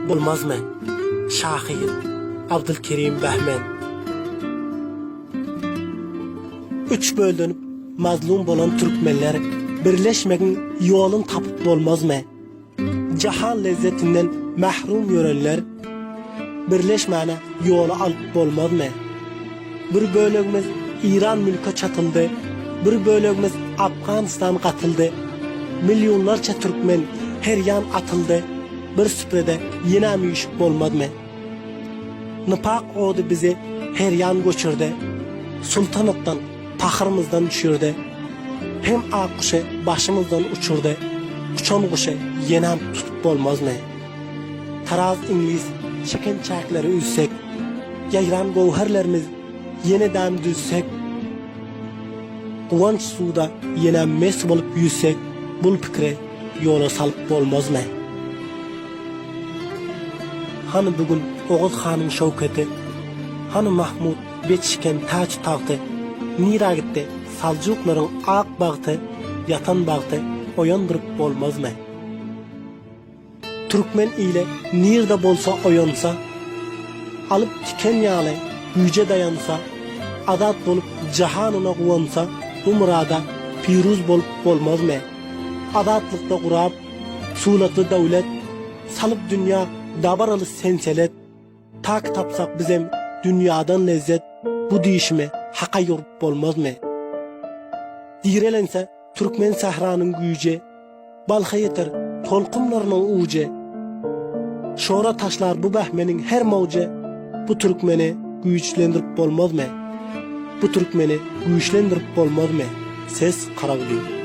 bolmaz mı? Şahir Abdülkerim Behmen. Üç bölünüp mazlum bolan Türkmenler birleşmenin yolun tapıp bolmaz mı? Cahan lezzetinden mahrum görenler birleşmene yolu alıp bolmaz mı? Bir bölümümüz İran mülkü çatıldı, bir bölümümüz Afganistan katıldı. Milyonlarca Türkmen her yan atıldı. Bir süprede yine müşük bolmaz mı? Nıpak oğdu bizi her yan göçürdü. Sultanlıktan, tahrımızdan düşürdü. Hem akkuşu başımızdan uçurdu. Uçan kuşu yine tutup bolmaz mı? Taraz İngiliz çeken çakları üzsek, yayran gövherlerimiz yeniden düzsek, Kıvanç suda yine mes bolup yüzsek, bul fikre yola salıp bolmaz mı? Hani bugün Oğuz Han'ın şevketi, hani Mahmud betişken taç tahtı, nira gitti Salcukların ak baktı, yatan baktı, oyandırıp bolmaz mı? Türkmen ile nirde bolsa oyansa, alıp tiken yağlı yüce dayansa, adat bolup cahanına kuvansa, bu murada piruz bolup bolmaz mı? Adatlıkta kurab, sulatlı devlet, salıp dünya dabaralı senselet, tak tapsak bizim dünyadan lezzet, bu değişime haka yorup bolmaz mı? Direlense Türkmen sahranın güyüce, balha yeter tolkumlarının uğuce, şora taşlar bu Behmen'in her mavce, bu Türkmeni güçlendirip bolmaz mı? Bu Türkmeni güçlendirip bolmaz mı? Ses Karavli.